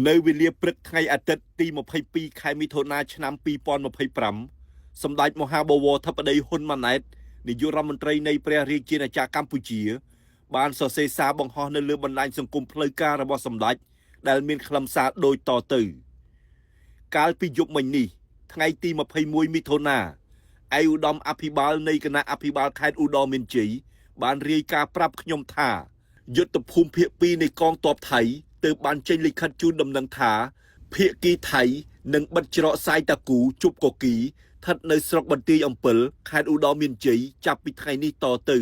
នៅវេលាព្រឹកថ្ងៃអាទិត្យទី22ខែមិថុនាឆ្នាំ2025សម្ដេចមហាបវរធិបតីហ៊ុនម៉ាណែតនាយករដ្ឋមន្ត្រីនៃព្រះរាជាណាចក្រកម្ពុជាបានសរសេរសារបង្ហោះនៅលើបណ្ដាញសង្គមផ្លូវការរបស់សម្ដេចដែលមានខ្លឹមសារដូចតទៅកាលពីយប់មិញនេះថ្ងៃទី21មិថុនាឯកឧត្តមអភិបាលនៃគណៈអភិបាលខេត្តឧត្តរមានជ័យបានរាយការណ៍ប្រាប់ខ្ញុំថាយុទ្ធភូមិភាគ2នៃកងទ័ពថៃទើបបានចេញលិខិតជូនដំណឹងថាភាគីថៃនឹងបិទច្រកសាយតាគូជប់កគីស្ថិតនៅស្រុកបន្ទាយអំពិលខេត្តឧត្តរមានជ័យចាប់ពីថ្ងៃនេះតទៅ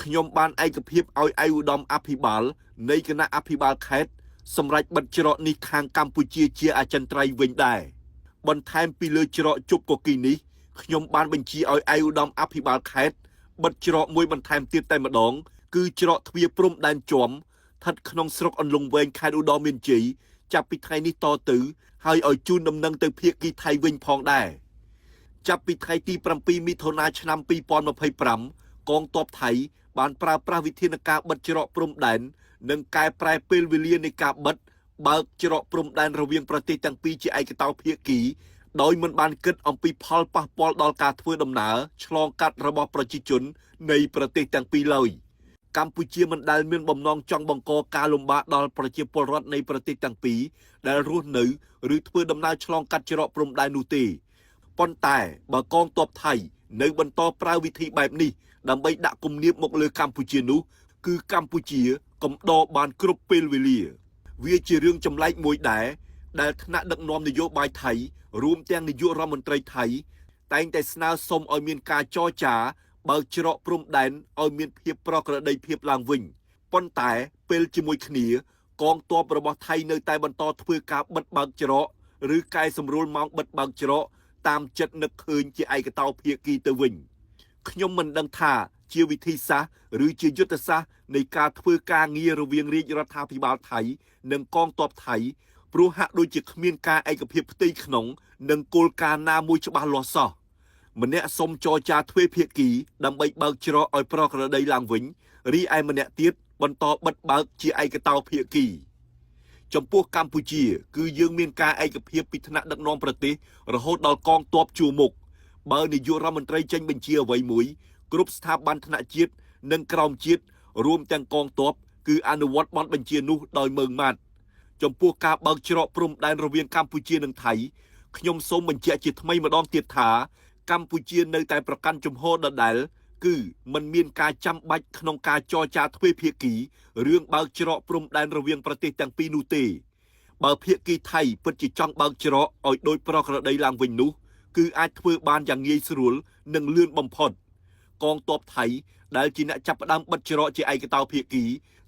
ខ្ញុំបានឯកភាពឲ្យឯកឧត្តមអភិបាលនៃគណៈអភិបាលខេត្តសម្រាប់បិទច្រកនេះខាងកម្ពុជាជាអចិន្ត្រៃយ៍វិញដែរបន្ថែមពីលើច្រកជប់កគីនេះខ្ញុំបានបញ្ជាឲ្យឯកឧត្តមអភិបាលខេត្តបិទច្រកមួយបន្ថែមទៀតតែម្ដងគឺច្រកទ្វារព្រំដែនជាំស្ថិតក្នុងស្រុកអន្លង់វែងខេត្តឧត្តរមានជ័យចាប់ពីថ្ងៃនេះតទៅហើយឲ្យជូនដំណឹងទៅភាគីថៃវិញផងដែរចាប់ពីថ្ងៃទី7មិថុនាឆ្នាំ2025កងទ័ពថៃបានប្រើប្រាស់វិធានការបិទច្រកព្រំដែននិងកែប្រែពេលវេលានៃការបិទបើកច្រកព្រំដែនរវាងប្រទេសទាំងពីរជាឯកតោភាគីដោយមិនបានគិតអំពីផលប៉ះពាល់ដល់ការធ្វើដំណើរឆ្លងកាត់របស់ប្រជាជននៃប្រទេសទាំងពីរឡើយកម្ពុជាមិនដែលមានបំណងចង់បង្កការលំបាកដល់ប្រជាពលរដ្ឋនៃប្រទេសទាំងពីរដែលរស់នៅឬធ្វើដំណើរឆ្លងកាត់ច្រកព្រំដែននោះទេប៉ុន្តែបើកងទ័ពថៃនៅបន្តប្រើវិធីបែបនេះដើម្បីដាក់គំនាបមកលើកម្ពុជានោះគឺកម្ពុជាកំដរបានគ្រប់ពេលវេលាវាជារឿងចម្លែកមួយដែរដែលថ្នាក់ដឹកនាំនយោបាយថៃរួមទាំងនាយករដ្ឋមន្ត្រីថៃតែងតែស្នើសុំឲ្យមានការចរចាបើកច្រកព្រំដែនឲ្យមានភាពប្រក្រតីភាពឡើងវិញប៉ុន្តែពេលជាមួយគ្នាកងទ័ពរបស់ថៃនៅតែបន្តធ្វើការបិទបើកច្រកឬកែសម្រួលម៉ោងបិទបើកច្រកតាមចិត្តនឹកឃើញជាឯកតោភាគីទៅវិញខ្ញុំមិនដឹងថាជាវិធីសាស្ត្រឬជាយុទ្ធសាស្ត្រនៃការធ្វើការងាររវាងរាជរដ្ឋាភិបាលថៃនិងកងទ័ពថៃព្រោះហាក់ដូចជាគ្មានការឯកភាពផ្ទៃក្នុងនិងគោលការណ៍ណាមួយច្បាស់លាស់សោះម្នាក់សុំចរចាទ្វេភាគីដើម្បីបើកច្រកឲ្យប្រក្រតីឡើងវិញរីឯម្នាក់ទៀតបន្តបិទបើកជាឯកតោភាគីចំពោះកម្ពុជាគឺយើងមានការឯកភាពពីថ្នាក់ដឹកនាំប្រទេសរហូតដល់កងទ័ពជួរមុខបើនាយករដ្ឋមន្ត្រីចេញបញ្ជាអ្វីមួយគ្រប់ស្ថាប័នថ្នាក់ជាតិនិងក្រោមជាតិរួមទាំងកងទ័ពគឺអនុវត្តបទបញ្ជានោះដោយម៉ឺងម៉ាត់ចំពោះការបើកច្រកព្រំដែនរវាងកម្ពុជានិងថៃខ្ញុំសូមបញ្ជាក់ជាថ្មីម្ដងទៀតថាកម្ពុជានៅតែប្រកាន់ជំហរដដែលគឺមិនមានការចាំបាច់ក្នុងការចរចាទ្វេភាគីរឿងបើកច្រកព្រំដែនរវាងប្រទេសទាំងពីរនោះទេបើភាគីថៃពិតជាចង់បើកច្រកឲ្យដូចប្រក្រតីឡើងវិញនោះគឺអាចធ្វើបានយ៉ាងងាយស្រួលនិងលឿនបំផុតកងទ័ពថៃដែលជាអ្នកចាប់ផ្ដើមបិទច្រកជាឯកតោភាគី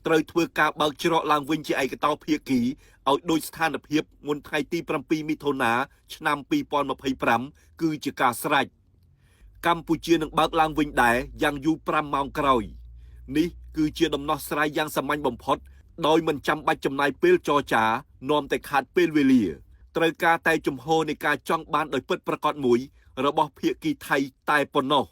ត្រូវធ្វើការបើកច្រកឡើងវិញជាឯកតោភាគីឲ្យដូចស្ថានភាពមុនថ្ងៃទី7មិថុនាឆ្នាំ2025គឺជាការស្រេចកម្ពុជានឹងបើកឡើងវិញដែរយ៉ាងយូរ5ម៉ោងក្រោយនេះគឺជាដំណោះស្រាយយ៉ាងសាមញ្ញបំផុតដោយមិនចាំបាច់ចំណាយពេលចរចានាំតែខាតពេលវេលាត្រូវការតែជំហរនៃការចង់បានដោយពិតប្រាកដមួយរបស់ភាគីថៃតែប៉ុណ្ណោះ